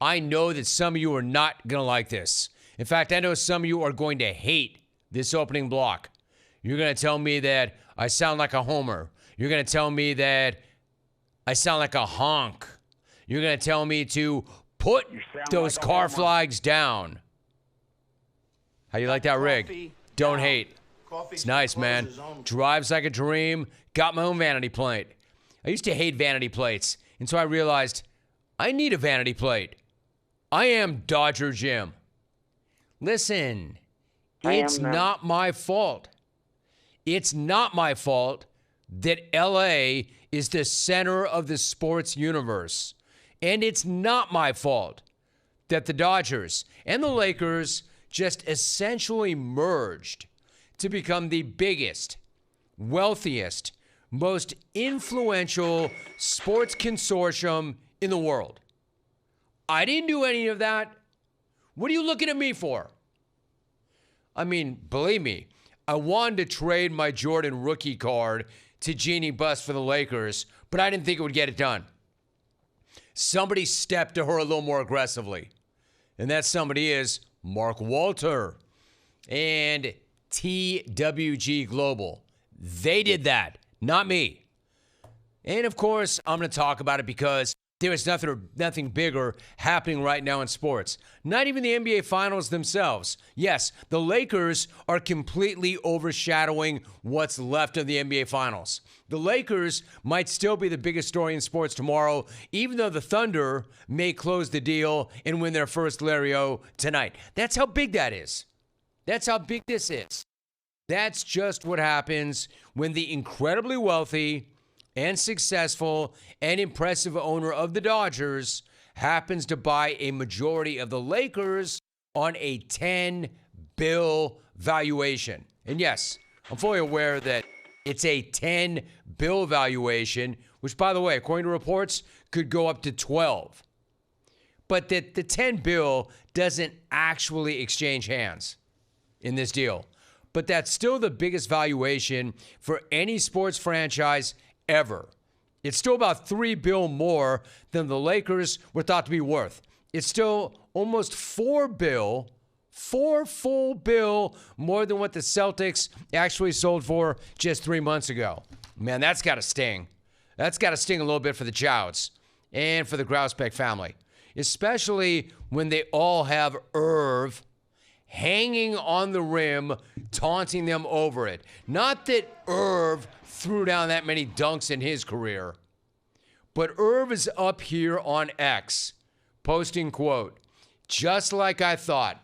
I know that some of you are not going to like this. In fact, I know some of you are going to hate this opening block. You're going to tell me that I sound like a homer. You're going to tell me that I sound like a honk. You're going to tell me to put those like car flags down. How you like that rig? Don't hate. It's nice, man. Drives like a dream. Got my own vanity plate. I used to hate vanity plates, and so I realized I need a vanity plate. I am Dodger Jim. Listen, it's not my fault. It's not my fault that LA is the center of the sports universe. And it's not my fault that the Dodgers and the Lakers just essentially merged to become the biggest, wealthiest, most influential sports consortium in the world. I didn't do any of that. What are you looking at me for? I mean, believe me, I wanted to trade my Jordan rookie card to Jeanie Buss for the Lakers, but I didn't think it would get it done. Somebody stepped to her a little more aggressively, and that somebody is Mark Walter and TWG Global. They did that, not me. And of course, I'm going to talk about it because there is nothing bigger happening right now in sports. Not even the NBA Finals themselves. Yes, the Lakers are completely overshadowing what's left of the NBA Finals. The Lakers might still be the biggest story in sports tomorrow, even though the Thunder may close the deal and win their first Larry-O tonight. That's how big that is. That's how big this is. That's just what happens when the incredibly wealthy and successful and impressive owner of the Dodgers happens to buy a majority of the Lakers on a $10 billion valuation. And yes, I'm fully aware that it's a $10 billion valuation, which, by the way, according to reports, could go up to 12. But that the $10 billion doesn't actually exchange hands in this deal. But that's still the biggest valuation for any sports franchise ever. It's still about $3 billion more than the Lakers were thought to be worth. It's still almost $4 billion, $4 full bill more than what the Celtics actually sold for just 3 months ago. Man, that's got to sting. That's got to sting a little bit for the Chouds and for the Grousbeck family, especially when they all have Irv hanging on the rim, taunting them over it. Not that Irv threw down that many dunks in his career, but Irv is up here on X, posting, quote, "Just like I thought.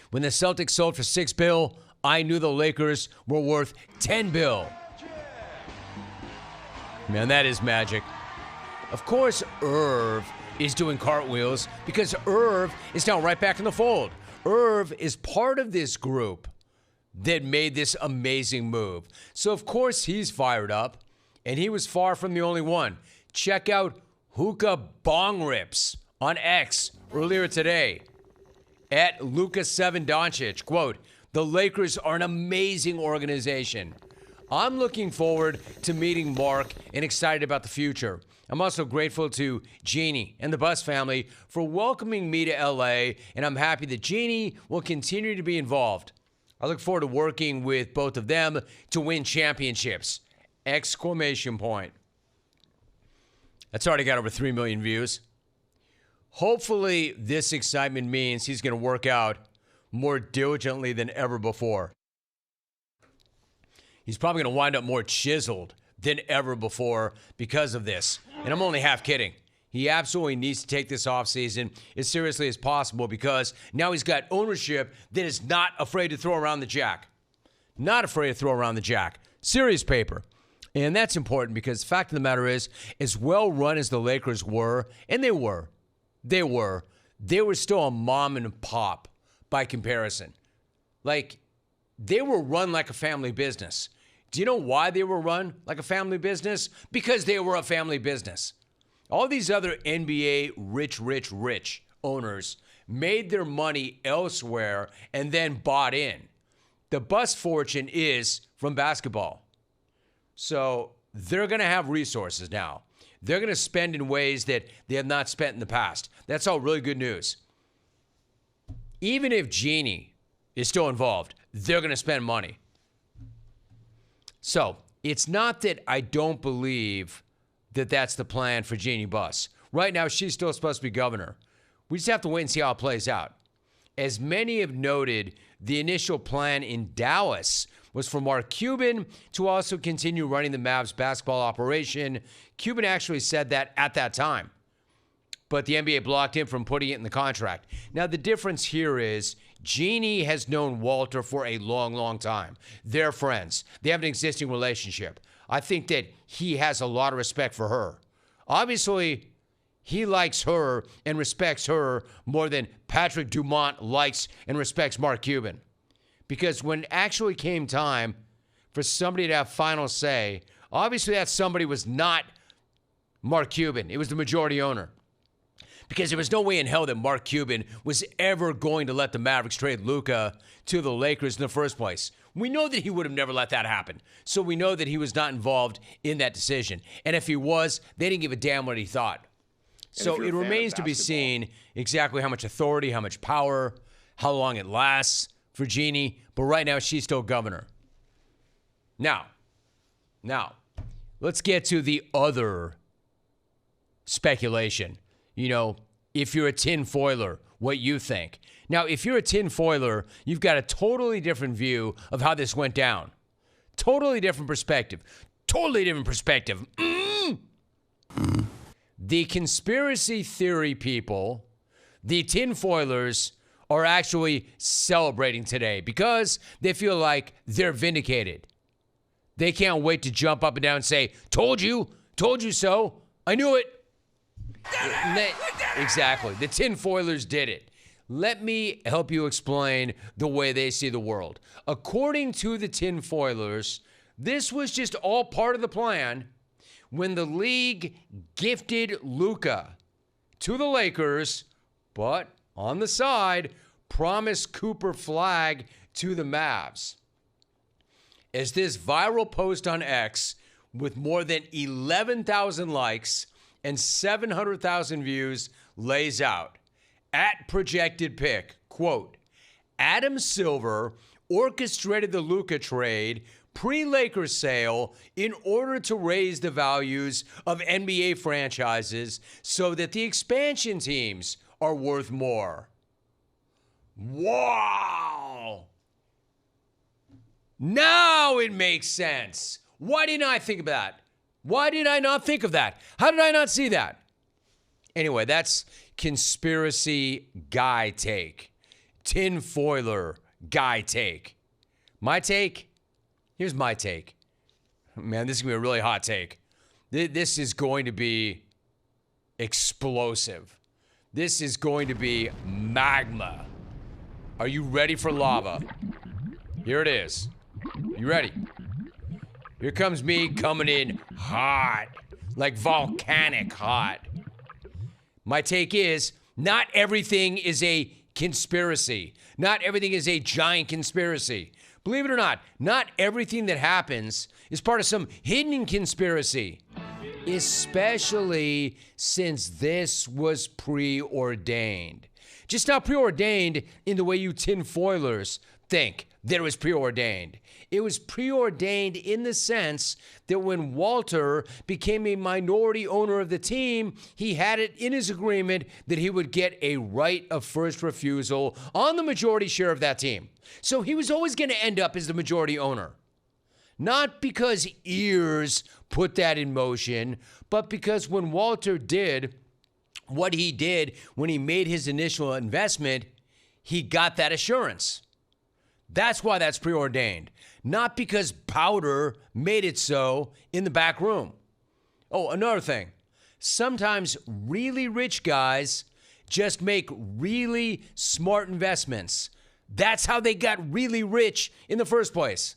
When the Celtics sold for $6 billion, I knew the Lakers were worth $10 billion. Man, that is magic. Of course, Irv is doing cartwheels because Irv is now right back in the fold. Irv is part of this group that made this amazing move. So, of course, he's fired up, and he was far from the only one. Check out Hookah Bong Rips on X earlier today at Luka7 Doncic. Quote, "The Lakers are an amazing organization. I'm looking forward to meeting Mark and excited about the future. I'm also grateful to Jeanie and the Buss family for welcoming me to LA, and I'm happy that Jeanie will continue to be involved. I look forward to working with both of them to win championships." Exclamation point. That's already got over 3 million views. Hopefully, this excitement means he's going to work out more diligently than ever before. He's probably going to wind up more chiseled than ever before because of this. And I'm only half kidding. He absolutely needs to take this offseason as seriously as possible because now he's got ownership that is not afraid to throw around the jack. Not afraid to throw around the jack. Serious paper. And that's important because the fact of the matter is, as well run as the Lakers were, and they were still a mom and pop by comparison. Like, they were run like a family business. Do you know why they were run like a family business? Because they were a family business. All these other NBA rich owners made their money elsewhere and then bought in. The Buss fortune is from basketball. So they're going to have resources now. They're going to spend in ways that they have not spent in the past. That's all really good news. Even if Jeanie is still involved, they're going to spend money. So it's not that I don't believe that that's the plan for Jeanie Buss. Right now, she's still supposed to be governor. We just have to wait and see how it plays out. As many have noted, the initial plan in Dallas was for Mark Cuban to also continue running the Mavs basketball operation. Cuban actually said that at that time, but the NBA blocked him from putting it in the contract. Now, the difference here is Jeanie has known Walter for a long, long time. They're friends. They have an existing relationship. I think that he has a lot of respect for her. Obviously, he likes her and respects her more than Patrick Dumont likes and respects Mark Cuban. Because when actually came time for somebody to have final say, obviously that somebody was not Mark Cuban. It was the majority owner. Because there was no way in hell that Mark Cuban was ever going to let the Mavericks trade Luka to the Lakers in the first place. We know that he would have never let that happen. So we know that he was not involved in that decision. And if he was, they didn't give a damn what he thought. So it remains to be seen exactly how much authority, how much power, how long it lasts for Jeanie. But right now, she's still governor. Now, let's get to the other speculation. You know, if you're a tinfoiler, what you think. Now, if you're a tinfoiler, you've got a totally different view of how this went down. Totally different perspective. The conspiracy theory people, the tinfoilers, are actually celebrating today because they feel like they're vindicated. They can't wait to jump up and down and say, told you so, I knew it. Exactly. The tinfoilers did it. Let me help you explain the way they see the world. According to the tinfoilers, this was just all part of the plan when the league gifted Luka to the Lakers, but on the side, promised Cooper Flag to the Mavs. As this viral post on X with more than 11,000 likes and 700,000 views lays out, at projected pick, quote, Adam Silver orchestrated the Luka trade pre-Lakers sale in order to raise the values of NBA franchises so that the expansion teams are worth more. Wow! Now it makes sense. Why didn't I think of that? Why did I not think of that? How did I not see that? Anyway, that's conspiracy guy take. Tinfoiler guy take. My take? Here's my take. Man, this is going to be a really hot take. This is going to be explosive. This is going to be magma. Are you ready for lava? Here it is. You ready? Here comes me coming in hot, like volcanic hot. My take is, not everything is a conspiracy. Not everything is a giant conspiracy. Believe it or not everything that happens is part of some hidden conspiracy. Especially since this was preordained. Just not preordained in the way you tinfoilers think that it was preordained. It was preordained in the sense that when Walter became a minority owner of the team, he had it in his agreement that he would get a right of first refusal on the majority share of that team. So he was always going to end up as the majority owner. Not because ears put that in motion, but because when Walter did what he did when he made his initial investment, he got that assurance. That's why that's preordained. Not because Powder made it so in the back room. Oh, another thing. Sometimes really rich guys just make really smart investments. That's how they got really rich in the first place.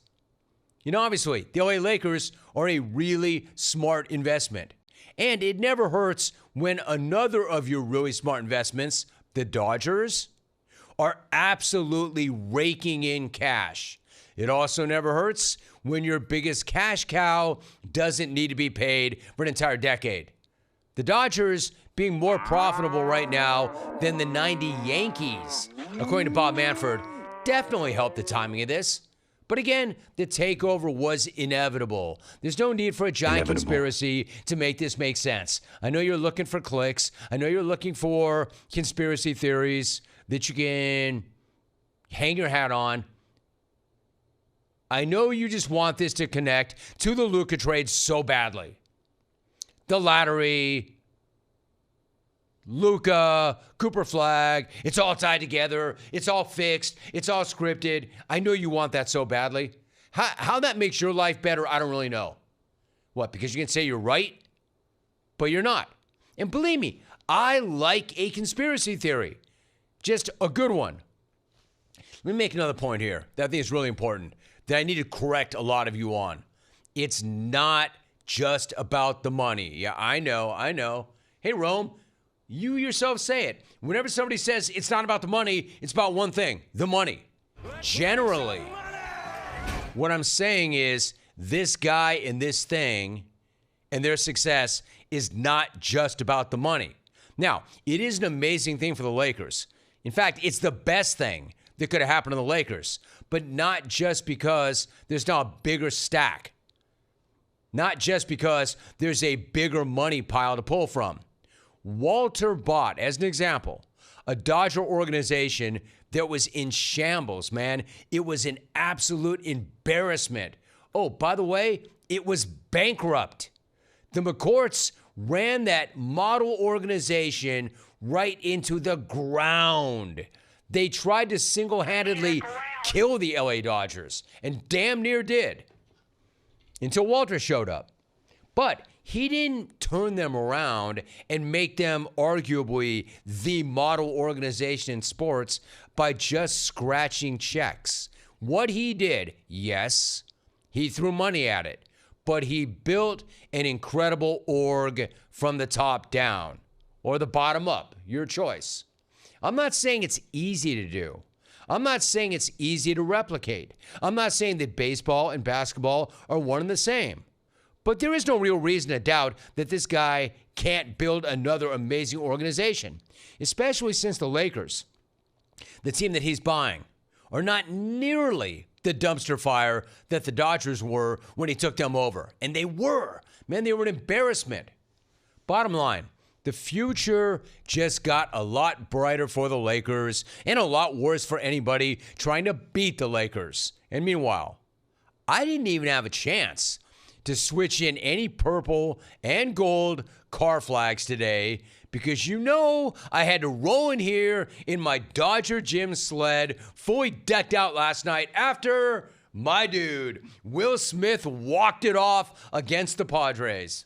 You know, obviously, the LA Lakers are a really smart investment. And it never hurts when another of your really smart investments, the Dodgers, are absolutely raking in cash. It also never hurts when your biggest cash cow doesn't need to be paid for an entire decade. The Dodgers being more profitable right now than the 90 Yankees, according to Bob Manfred, definitely helped the timing of this. But again, the takeover was inevitable. There's no need for a giant conspiracy to make this make sense. I know you're looking for clicks. I know you're looking for conspiracy theories that you can hang your hat on. I know you just want this to connect to the Luka trade so badly. The lottery, Luka, Cooper Flag, it's all tied together. It's all fixed. It's all scripted. I know you want that so badly. How that makes your life better, I don't really know. What, because you can say you're right, but you're not. And believe me, I like a conspiracy theory. Just a good one. Let me make another point here that I think is really important, that I need to correct a lot of you on. It's not just about the money. Yeah, I know. Hey, Rome, you yourself say it. Whenever somebody says it's not about the money, it's about one thing, the money. Generally, what I'm saying is this guy and this thing and their success is not just about the money. Now, it is an amazing thing for the Lakers. In fact, it's the best thing that could have happened to the Lakers, but not just because there's now a bigger stack. Not just because there's a bigger money pile to pull from. Walter bought, as an example, a Dodger organization that was in shambles, man. It was an absolute embarrassment. Oh, by the way, it was bankrupt. The McCourts ran that model organization right into the ground. They tried to single-handedly kill the LA Dodgers, and damn near did, until Walter showed up. But he didn't turn them around and make them arguably the model organization in sports by just scratching checks. What he did, yes, he threw money at it, but he built an incredible org from the top down, or the bottom up, your choice. I'm not saying it's easy to do. I'm not saying it's easy to replicate. I'm not saying that baseball and basketball are one and the same. But there is no real reason to doubt that this guy can't build another amazing organization, especially since the Lakers, the team that he's buying, are not nearly the dumpster fire that the Dodgers were when he took them over. And they were. Man, they were an embarrassment. Bottom line, the future just got a lot brighter for the Lakers and a lot worse for anybody trying to beat the Lakers. And meanwhile, I didn't even have a chance to switch in any purple and gold car flags today because you know I had to roll in here in my Dodger gym sled, fully decked out last night after my dude, Will Smith, walked it off against the Padres.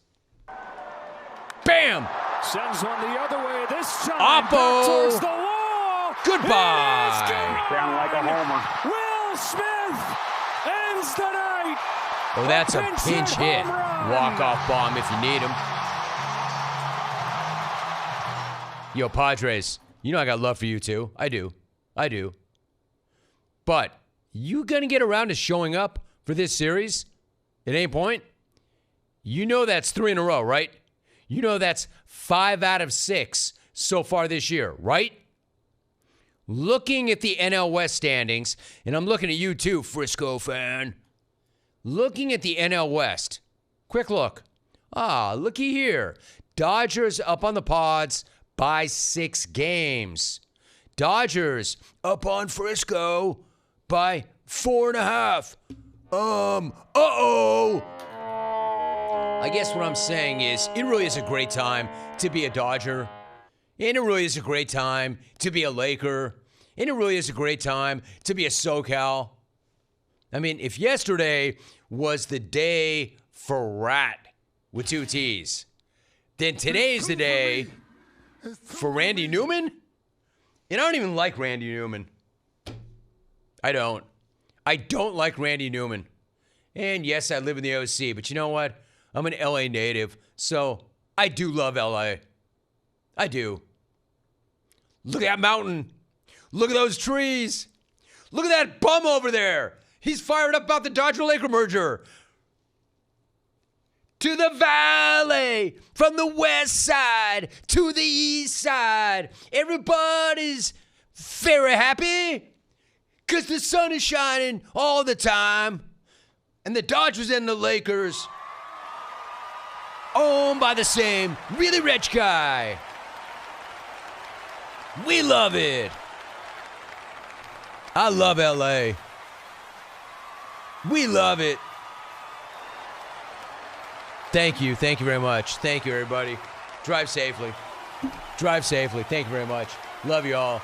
Bam! Sends one the other way this time. Oppo! Towards the wall. Goodbye! Sound like a homer. Will Smith ends the night. Oh, that's a pinch hit. Walk-off bomb if you need him. Yo, Padres, you know I got love for you too. I do. But you gonna get around to showing up for this series at any point? You know that's 3 in a row, right? You know that's 5 out of 6 so far this year, right? Looking at the NL West standings, and I'm looking at you too, Frisco fan. Looking at the NL West, quick look. Looky here. Dodgers up on the Pods by 6 games. Dodgers up on Frisco by 4.5. I guess what I'm saying is it really is a great time to be a Dodger. And it really is a great time to be a Laker. And it really is a great time to be a SoCal. I mean, if yesterday was the day for Rat with 2 T's, then today's the day for Randy Newman? And I don't even like Randy Newman. I don't like Randy Newman. And yes, I live in the OC, but you know what? I'm an LA native, so I do love LA. I do. Look at that mountain. Look at those trees. Look at that bum over there. He's fired up about the Dodger-Laker merger. to the valley, from the west side to the east side. Everybody's very happy because the sun is shining all the time. And the Dodgers and the Lakers owned by the same really rich guy. We love it. I love LA. We love it. Thank you very much. Thank you, everybody. Drive safely. Drive safely. Thank you very much. Love you all.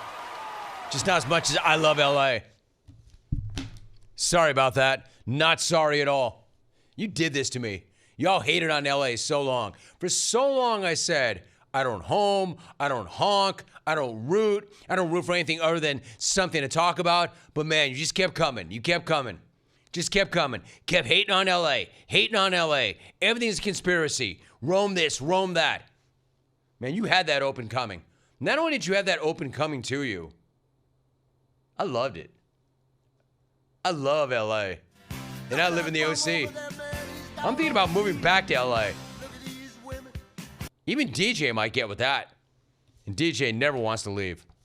Just not as much as I love LA. Sorry about that. Not sorry at all. You did this to me. Y'all hated on LA so long. For so long I said, I don't home, I don't honk, I don't root for anything other than something to talk about. But man, you just kept coming. You kept coming. Just kept coming. Kept hating on LA. Hating on LA. Everything's a conspiracy. Rome this, Rome that. Man, you had that open coming. Not only did you have that open coming to you, I loved it. I love LA. And I live in the OC. I'm thinking about moving back to LA. Even DJ might get with that. And DJ never wants to leave.